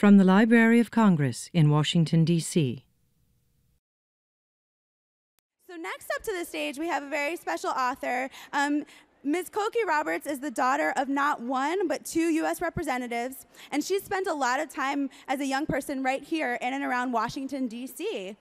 From the Library of Congress in Washington, D.C. So next up to the stage, we have a very special author. Ms. Cokie Roberts is the daughter of not one, but two U.S. representatives, and she's spent a lot of time as a young person right here in and around Washington, D.C.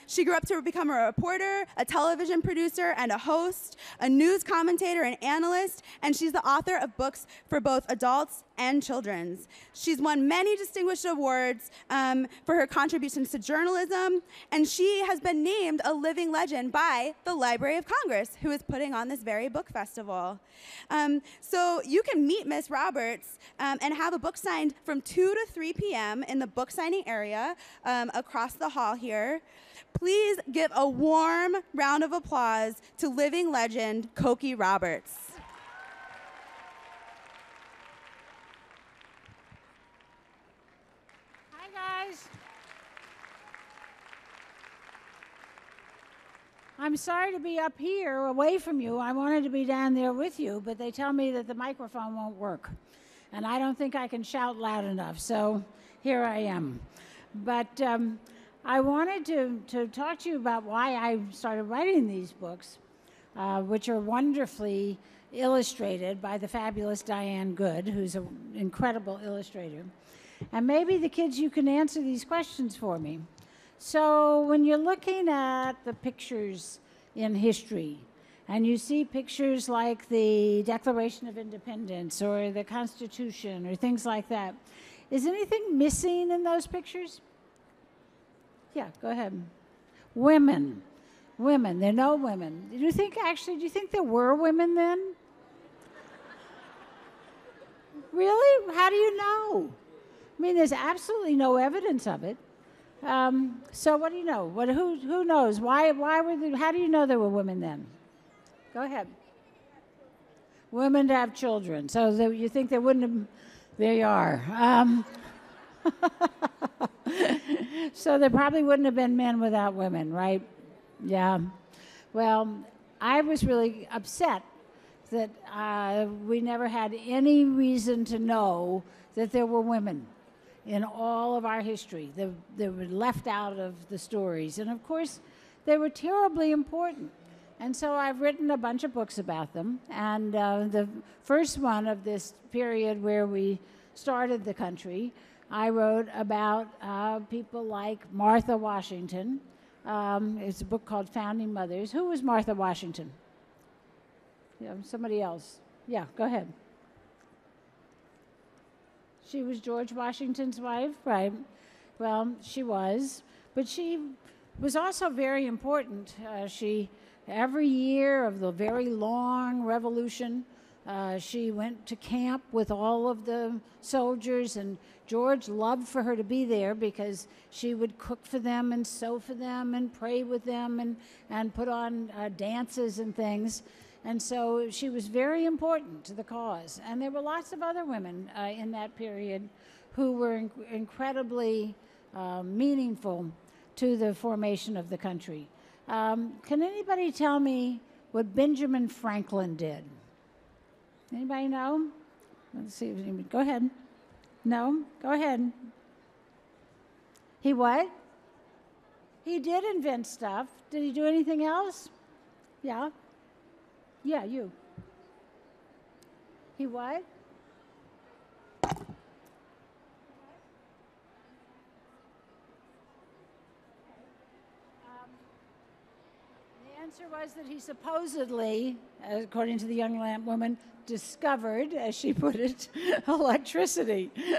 She grew up to become a reporter, a television producer, and a host, a news commentator and analyst, and she's the author of books for both adults and children's. She's won many distinguished awards for her contributions to journalism, and she has been named a living legend by the Library of Congress, who is putting on this very book festival. So you can meet Ms. Roberts and have a book signed from 2 to 3 p.m. in the book signing area across the hall here. Please give a warm round of applause to living legend Cokie Roberts. Guys, I'm sorry to be up here away from you. I wanted to be down there with you, but they tell me that the microphone won't work, and I don't think I can shout loud enough, so here I am. But I wanted to talk to you about why I started writing these books, which are wonderfully illustrated by the fabulous Diane Good, who's an incredible illustrator. And maybe the kids, you can answer these questions for me. So when you're looking at the pictures in history, and you see pictures like the Declaration of Independence or the Constitution or things like that, is anything missing in those pictures? Yeah, go ahead. Women. Women. There are no women. Do you think there were women then? Really? How do you know? I mean, there's absolutely no evidence of it. So what do you know? Who knows? Why were there, how do you know there were women then? Go ahead. Women to have children. So you think there wouldn't have, there you are. So there probably wouldn't have been men without women, right? Yeah. Well, I was really upset that we never had any reason to know that there were women in all of our history. They were left out of the stories. And of course, they were terribly important. And so I've written a bunch of books about them. And the first one of this period where we started the country, I wrote about people like Martha Washington. It's a book called Founding Mothers. Who was Martha Washington? Yeah, somebody else. Yeah, go ahead. She was George Washington's wife, right? Well, she was, but she was also very important. Every year of the very long revolution, she went to camp with all of the soldiers, and George loved for her to be there because she would cook for them and sew for them and pray with them and put on dances and things. And so she was very important to the cause. And there were lots of other women in that period who were incredibly meaningful to the formation of the country. Can anybody tell me what Benjamin Franklin did? Anybody know? Let's see. Go ahead. No? Go ahead. He what? He did invent stuff. Did he do anything else? Yeah. Yeah, you. He what? The answer was that he supposedly, according to the young woman, discovered, as she put it, electricity. He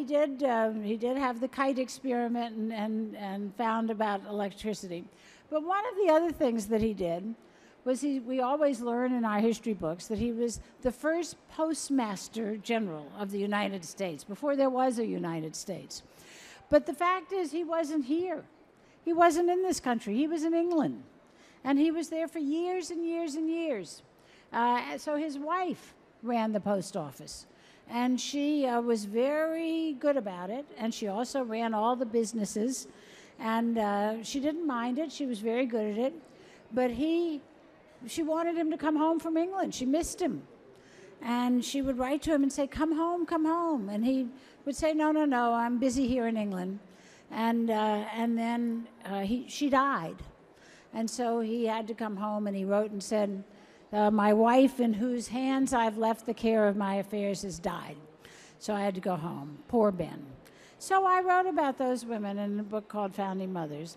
did have the kite experiment and found about electricity. But one of the other things that he did was we always learn in our history books that he was the first postmaster general of the United States, before there was a United States. But the fact is, he wasn't here. He wasn't in this country. He was in England. And he was there for years and years and years. So his wife ran the post office. And she was very good about it. And she also ran all the businesses. And she didn't mind it. She was very good at it. But she wanted him to come home from England. She missed him. And she would write to him and say, come home, come home. And he would say, no, no, no, I'm busy here in England. And then she died. And so he had to come home, and he wrote and said, my wife, in whose hands I've left the care of my affairs, has died. So I had to go home. Poor Ben. So I wrote about those women in a book called Founding Mothers.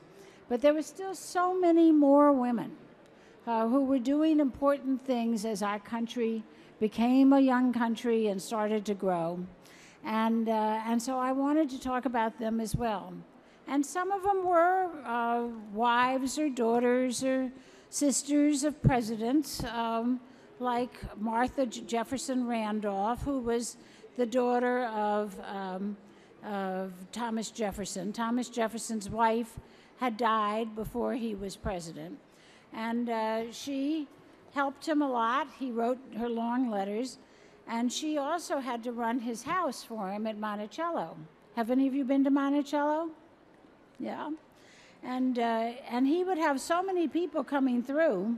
But there were still so many more women who were doing important things as our country became a young country and started to grow. And so I wanted to talk about them as well. And some of them were wives or daughters or sisters of presidents, like Martha Jefferson Randolph, who was the daughter of Thomas Jefferson. Thomas Jefferson's wife had died before he was president. And she helped him a lot. He wrote her long letters. And she also had to run his house for him at Monticello. Have any of you been to Monticello? Yeah. And he would have so many people coming through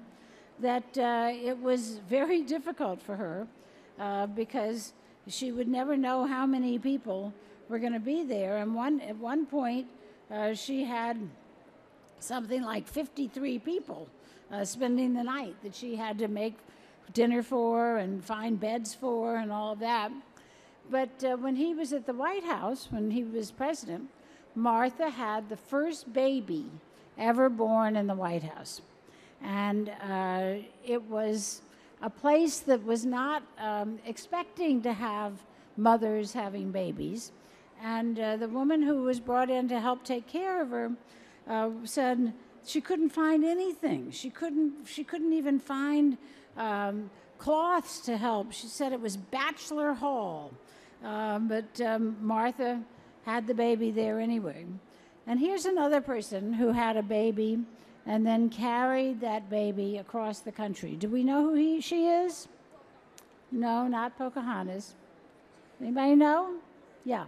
that it was very difficult for her because she would never know how many people were going to be there. And at one point, she had something like 53 people spending the night that she had to make dinner for and find beds for and all of that. But when he was at the White House, when he was president, Martha had the first baby ever born in the White House. And it was a place that was not expecting to have mothers having babies. And the woman who was brought in to help take care of her said she couldn't find anything. She couldn't even find cloths to help. She said it was bachelor hall. But Martha had the baby there anyway. And here's another person who had a baby and then carried that baby across the country. Do we know who she is? No, not Pocahontas. Anybody know? Yeah.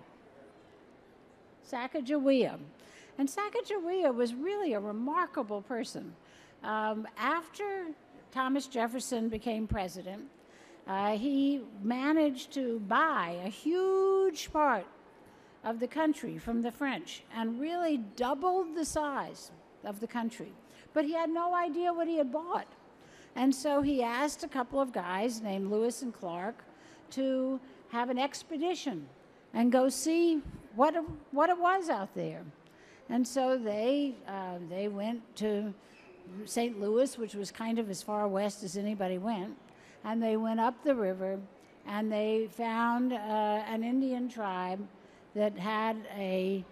Sacagawea. And Sacagawea was really a remarkable person. After Thomas Jefferson became president, he managed to buy a huge part of the country from the French and really doubled the size of the country. But he had no idea what he had bought. And so he asked a couple of guys named Lewis and Clark to have an expedition and go see what it was out there. And so they went to St. Louis, which was kind of as far west as anybody went, and they went up the river, and they found an Indian tribe that had a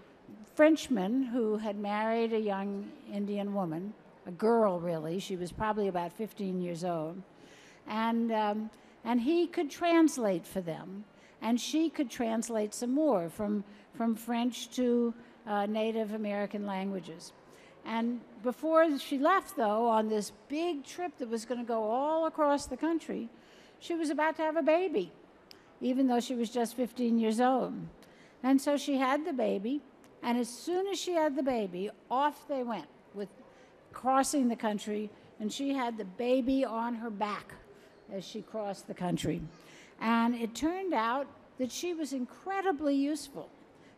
Frenchman who had married a young Indian woman, a girl really. She was probably about 15 years old. And he could translate for them, and she could translate some more from French to Native American languages. And before she left, though, on this big trip that was going to go all across the country, she was about to have a baby, even though she was just 15 years old. And so she had the baby, and as soon as she had the baby, off they went with crossing the country, and she had the baby on her back as she crossed the country. And it turned out that she was incredibly useful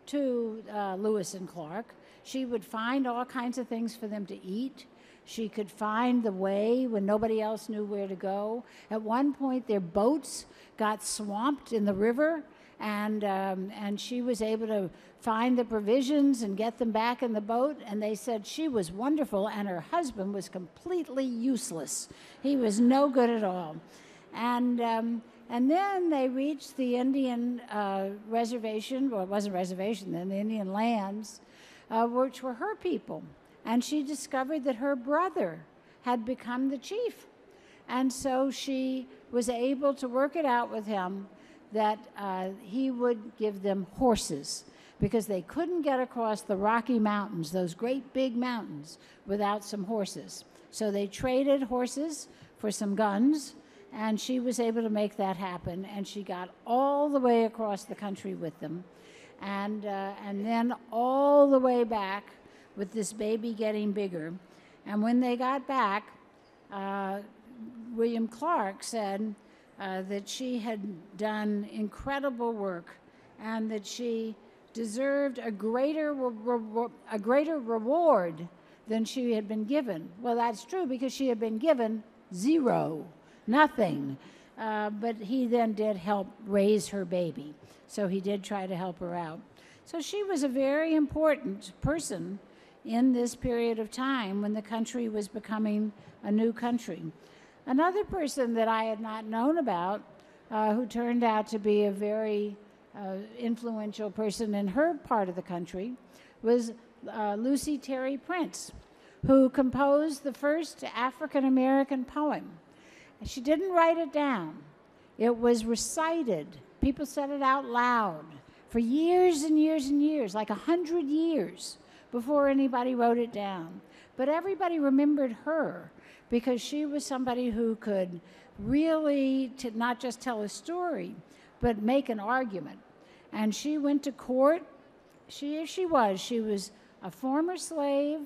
to Lewis and Clark. She would find all kinds of things for them to eat. She could find the way when nobody else knew where to go. At one point, their boats got swamped in the river, and she was able to find the provisions and get them back in the boat. And they said she was wonderful, and her husband was completely useless. He was no good at all. And then they reached the Indian reservation, well, it wasn't a reservation then, the Indian lands, which were her people. And she discovered that her brother had become the chief. And so she was able to work it out with him that he would give them horses, because they couldn't get across the Rocky Mountains, those great big mountains, without some horses. So they traded horses for some guns, and she was able to make that happen, and she got all the way across the country with them, and then all the way back with this baby getting bigger. And when they got back, William Clark said, that she had done incredible work and that she deserved a greater reward than she had been given. Well, that's true because she had been given zero, nothing. But he then did help raise her baby. So he did try to help her out. So she was a very important person in this period of time when the country was becoming a new country. Another person that I had not known about, who turned out to be a very influential person in her part of the country, was Lucy Terry Prince, who composed the first African-American poem. She didn't write it down. It was recited. People said it out loud for years and years and years, like 100 years before anybody wrote it down. But everybody remembered her because she was somebody who could really not just tell a story, but make an argument. And she went to court. She was a former slave.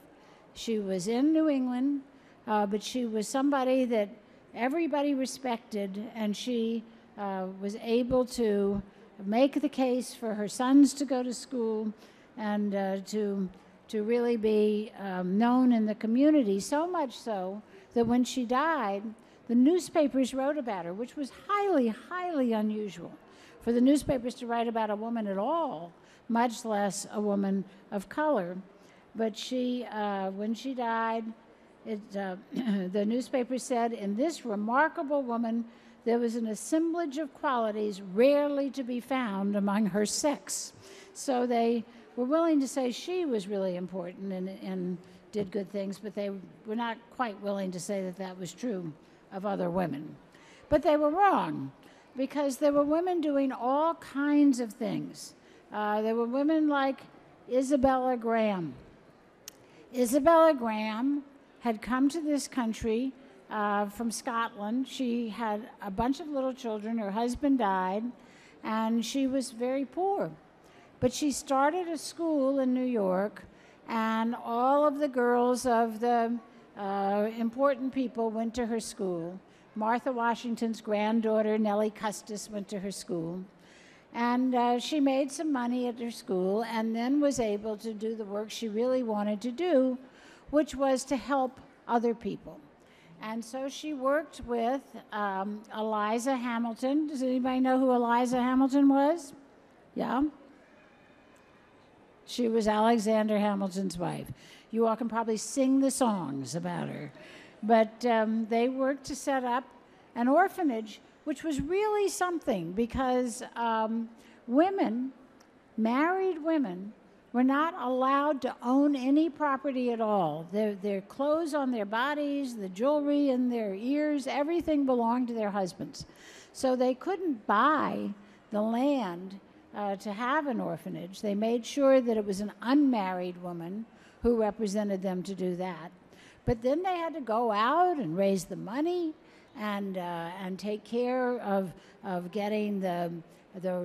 She was in New England, but she was somebody that everybody respected, and she was able to make the case for her sons to go to school and to really be known in the community, so much so that when she died, the newspapers wrote about her, which was highly, highly unusual for the newspapers to write about a woman at all, much less a woman of color. But she, when she died, the newspaper said, in this remarkable woman, there was an assemblage of qualities rarely to be found among her sex. So they were willing to say she was really important and did good things, but they were not quite willing to say that that was true of other women. But they were wrong, because there were women doing all kinds of things. There were women like Isabella Graham. Isabella Graham had come to this country from Scotland. She had a bunch of little children. Her husband died, and she was very poor. But she started a school in New York, and all of the girls of the important people went to her school. Martha Washington's granddaughter, Nellie Custis, went to her school. And she made some money at her school and then was able to do the work she really wanted to do, which was to help other people. And so she worked with Eliza Hamilton. Does anybody know who Eliza Hamilton was? Yeah? She was Alexander Hamilton's wife. You all can probably sing the songs about her. But they worked to set up an orphanage, which was really something because women, married women, were not allowed to own any property at all. Their clothes on their bodies, the jewelry in their ears, everything belonged to their husbands. So they couldn't buy the land to have an orphanage. They made sure that it was an unmarried woman who represented them to do that. But then they had to go out and raise the money and take care of getting the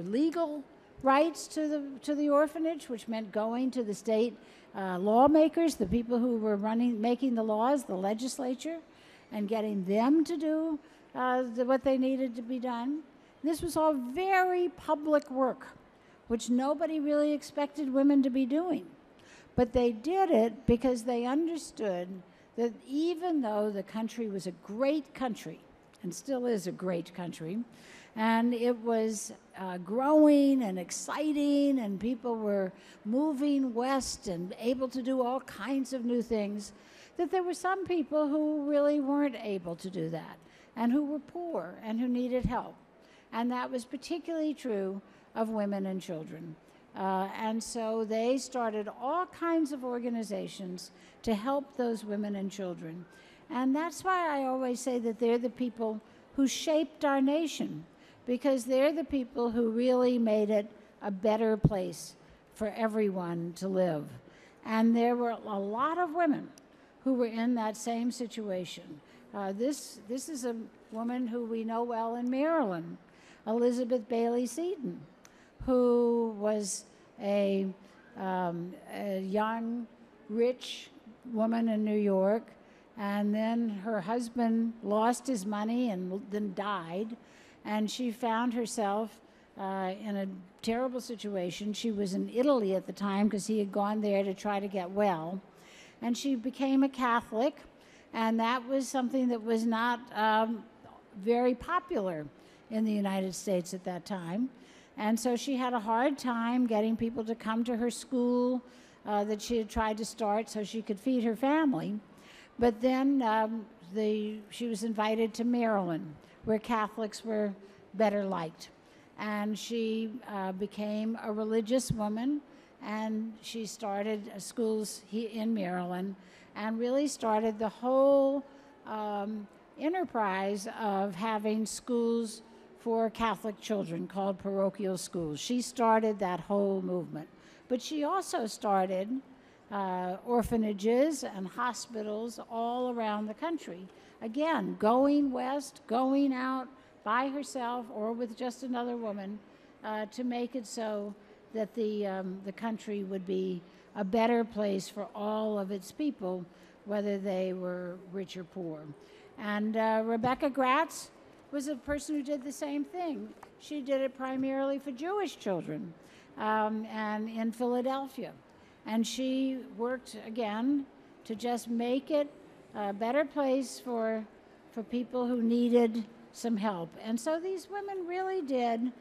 legal rights to the orphanage, which meant going to the state lawmakers, the people who were making the laws, the legislature, and getting them to do what they needed to be done. This was all very public work, which nobody really expected women to be doing. But they did it because they understood that even though the country was a great country, and still is a great country, and it was growing and exciting, and people were moving west and able to do all kinds of new things, that there were some people who really weren't able to do that, and who were poor and who needed help. And that was particularly true of women and children. And so they started all kinds of organizations to help those women and children. And that's why I always say that they're the people who shaped our nation, because they're the people who really made it a better place for everyone to live. And there were a lot of women who were in that same situation. This is a woman who we know well in Maryland, Elizabeth Bailey Seton, who was a young, rich woman in New York, and then her husband lost his money and then died, and she found herself in a terrible situation. She was in Italy at the time because he had gone there to try to get well, and she became a Catholic, and that was something that was not very popular in the United States at that time. And so she had a hard time getting people to come to her school that she had tried to start so she could feed her family. But then she was invited to Maryland, where Catholics were better liked. And she became a religious woman, and she started schools in Maryland and really started the whole enterprise of having schools for Catholic children called parochial schools. She started that whole movement. But she also started orphanages and hospitals all around the country. Again, going west, going out by herself or with just another woman to make it so that the country would be a better place for all of its people, whether they were rich or poor. And Rebecca Gratz was a person who did the same thing. She did it primarily for Jewish children and in Philadelphia. And she worked, again, to just make it a better place for people who needed some help. And so these women really did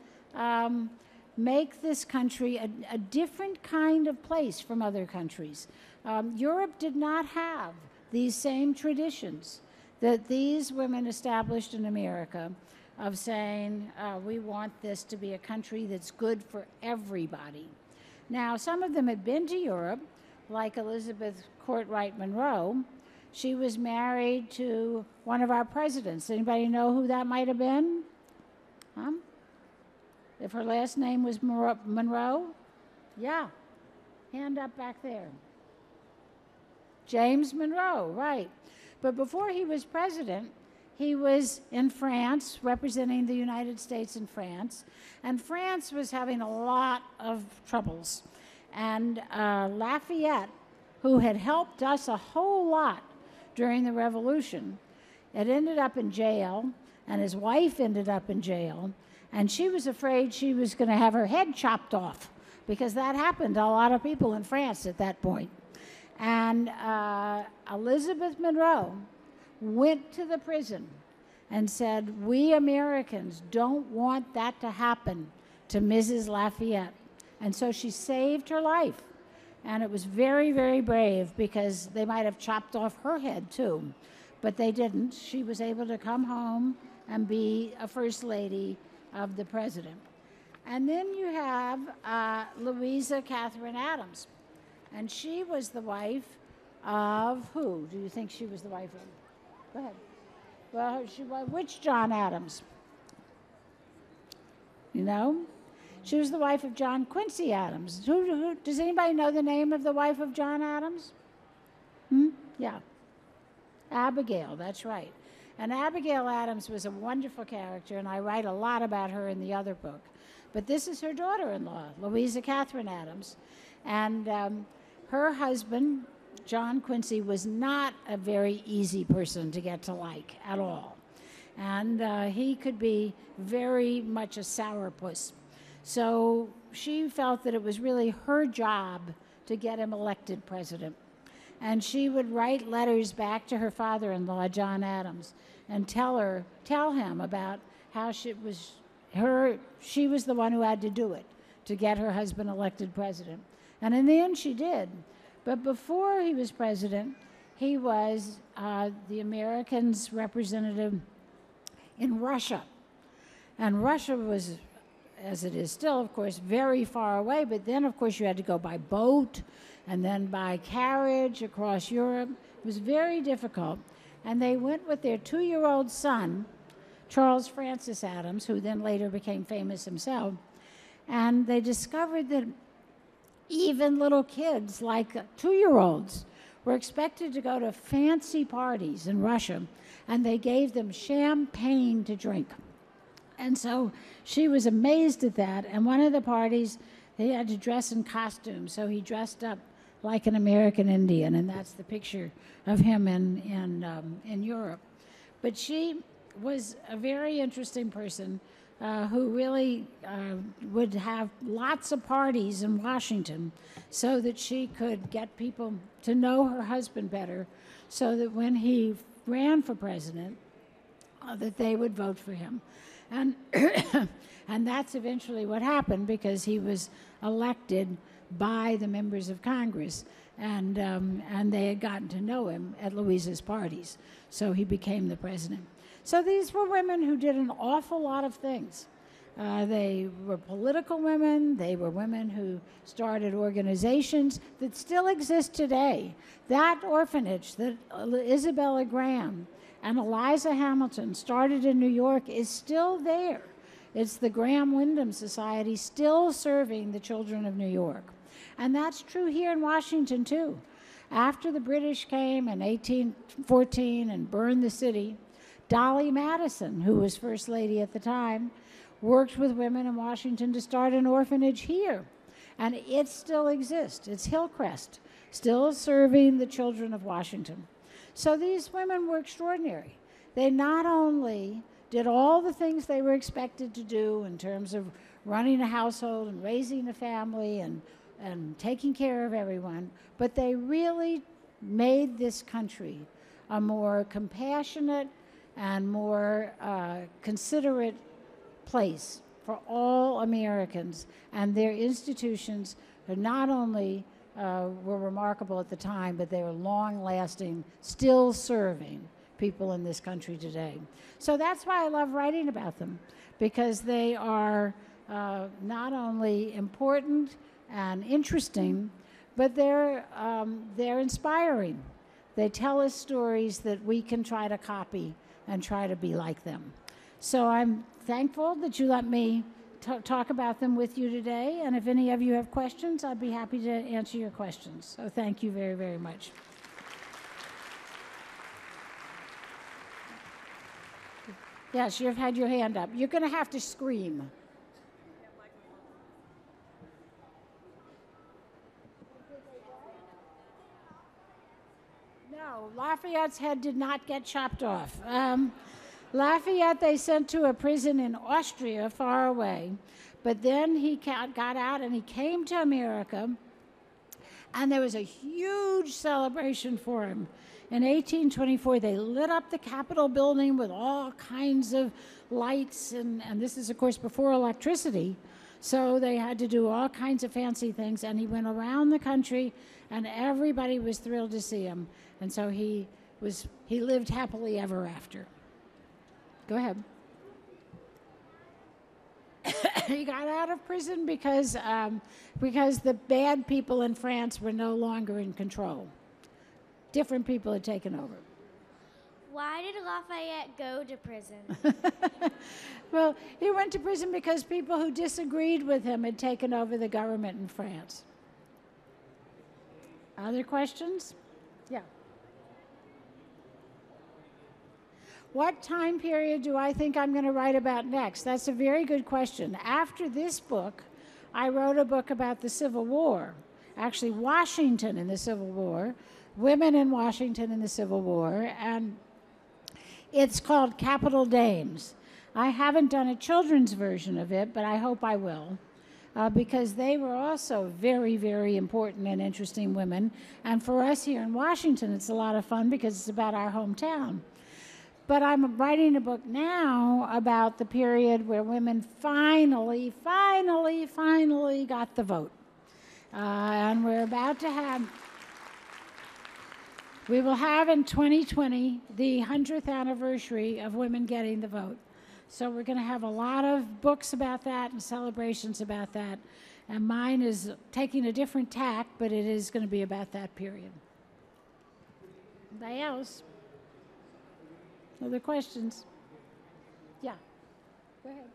make this country a different kind of place from other countries. Europe did not have these same traditions that these women established in America of saying, we want this to be a country that's good for everybody. Now, some of them had been to Europe, like Elizabeth Courtwright Monroe. She was married to one of our presidents. Anybody know who that might have been? Huh? If her last name was Monroe? Yeah. Hand up back there. James Monroe, right. But before he was president, he was in France, representing the United States in France. And France was having a lot of troubles. And Lafayette, who had helped us a whole lot during the Revolution, had ended up in jail, and his wife ended up in jail. And she was afraid she was going to have her head chopped off, because that happened to a lot of people in France at that point. And Elizabeth Monroe went to the prison and said, we Americans don't want that to happen to Mrs. Lafayette. And so she saved her life. And it was very, very brave, because they might have chopped off her head too. But they didn't. She was able to come home and be a first lady of the president. And then you have Louisa Catherine Adams. And she was the wife of who? Do you think she was the wife of? Go ahead. Well, she was, which John Adams? You know? She was the wife of John Quincy Adams. Who does anybody know the name of the wife of John Adams? Yeah. Abigail, that's right. And Abigail Adams was a wonderful character, and I write a lot about her in the other book. But this is her daughter-in-law, Louisa Catherine Adams. And her husband, John Quincy, was not a very easy person to get to like at all. And he could be very much a sourpuss. So she felt that it was really her job to get him elected president. And she would write letters back to her father-in-law, John Adams, and tell him about how she was the one who had to do it to get her husband elected president. And in the end, she did. But before he was president, he was the Americans' representative in Russia. And Russia was, as it is still, of course, very far away. But then, of course, you had to go by boat and then by carriage across Europe. It was very difficult. And they went with their 2-year-old son, Charles Francis Adams, who then later became famous himself. And they discovered that even little kids, like 2-year-olds, were expected to go to fancy parties in Russia, and they gave them champagne to drink. And so she was amazed at that. And one of the parties, they had to dress in costume, so he dressed up like an American Indian, and that's the picture of him in Europe. But she was a very interesting person who really would have lots of parties in Washington so that she could get people to know her husband better, so that when he ran for president, that they would vote for him. And, and that's eventually what happened, because he was elected by the members of Congress, and they had gotten to know him at Louisa's parties, so he became the president. So these were women who did an awful lot of things. They were political women. They were women who started organizations that still exist today. That orphanage that Isabella Graham and Eliza Hamilton started in New York is still there. It's the Graham Wyndham Society, still serving the children of New York. And that's true here in Washington, too. After the British came in 1814 and burned the city, Dolly Madison, who was First Lady at the time, worked with women in Washington to start an orphanage here. And it still exists. It's Hillcrest, still serving the children of Washington. So these women were extraordinary. They not only did all the things they were expected to do in terms of running a household and raising a family and taking care of everyone, but they really made this country a more compassionate and more considerate place for all Americans. And their institutions not only were remarkable at the time, but they were long-lasting, still serving people in this country today. So that's why I love writing about them, because they are not only important and interesting, but they're inspiring. They tell us stories that we can try to copy and try to be like them. So I'm thankful that you let me talk about them with you today, and if any of you have questions, I'd be happy to answer your questions. So thank you very, very much. Yes, you've had your hand up. You're going to have to scream. No, Lafayette's head did not get chopped off. Lafayette they sent to a prison in Austria, far away, but then he got out and he came to America, and there was a huge celebration for him. In 1824, they lit up the Capitol building with all kinds of lights, and this is, of course, before electricity, so they had to do all kinds of fancy things, and he went around the country, and everybody was thrilled to see him, and so he lived happily ever after. Go ahead. He got out of prison because the bad people in France were no longer in control. Different people had taken over. Why did Lafayette go to prison? Well, he went to prison because people who disagreed with him had taken over the government in France. Other questions? Yeah. What time period do I think I'm going to write about next? That's a very good question. After this book, I wrote a book about the Civil War, actually Washington in the Civil War, women in Washington in the Civil War, and it's called Capital Dames. I haven't done a children's version of it, but I hope I will, because they were also very, very important and interesting women. And for us here in Washington, it's a lot of fun because it's about our hometown. But I'm writing a book now about the period where women finally got the vote. And we're about to have, we will have in 2020 the 100th anniversary of women getting the vote. So we're going to have a lot of books about that and celebrations about that. And mine is taking a different tack, but it is going to be about that period. Anybody else? Other questions? Yeah. Go ahead.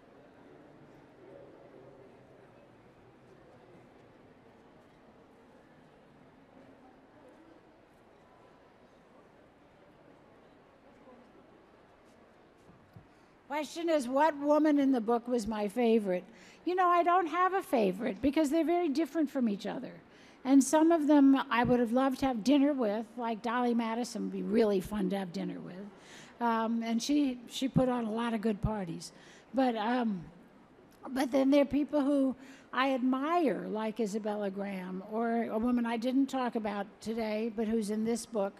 Question is, what woman in the book was my favorite? You know, I don't have a favorite because they're very different from each other. And some of them I would have loved to have dinner with, like Dolly Madison would be really fun to have dinner with. And she put on a lot of good parties. But then there are people who I admire, like Isabella Graham, or a woman I didn't talk about today, but who's in this book,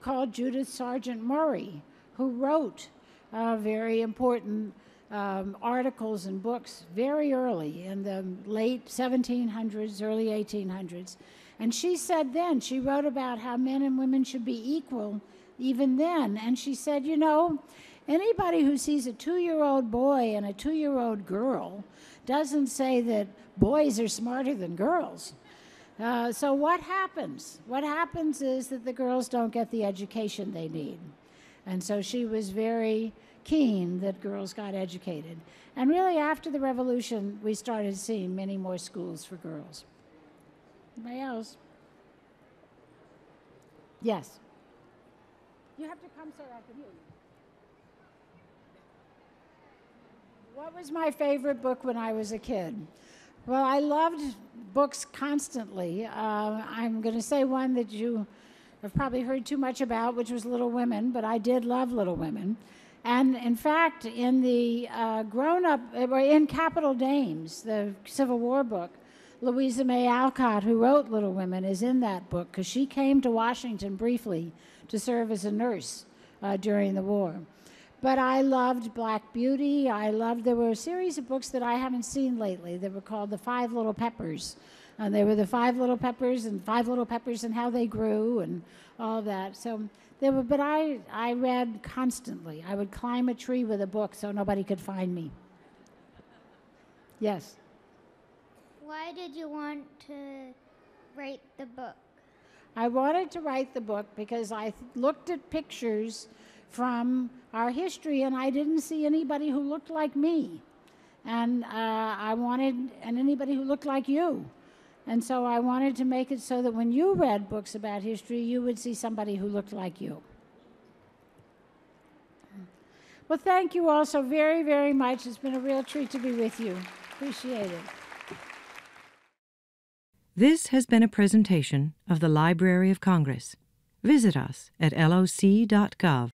called Judith Sargent Murray, who wrote very important articles and books very early in the late 1700s, early 1800s. And she said then, she wrote about how men and women should be equal even then. And she said, you know, anybody who sees a 2-year-old boy and a 2-year-old girl doesn't say that boys are smarter than girls. So what happens? What happens is that the girls don't get the education they need. And so she was very keen that girls got educated. And really after the revolution, we started seeing many more schools for girls. Anybody else? Yes. You have to come so I can hear you. What was my favorite book when I was a kid? Well, I loved books constantly. I'm going to say one that you have probably heard too much about, which was Little Women, but I did love Little Women. And in fact, in the in Capital Dames, the Civil War book, Louisa May Alcott, who wrote Little Women, is in that book because she came to Washington briefly to serve as a nurse during the war. But I loved Black Beauty. There were a series of books that I haven't seen lately that were called The Five Little Peppers. And they were the Five Little Peppers and how they grew and all of that. So but I read constantly. I would climb a tree with a book so nobody could find me. Yes. Why did you want to write the book? I wanted to write the book because I looked at pictures from our history and I didn't see anybody who looked like me. And anybody who looked like you. And so I wanted to make it so that when you read books about history, you would see somebody who looked like you. Well, thank you all so very, very much. It's been a real treat to be with you. Appreciate it. This has been a presentation of the Library of Congress. Visit us at loc.gov.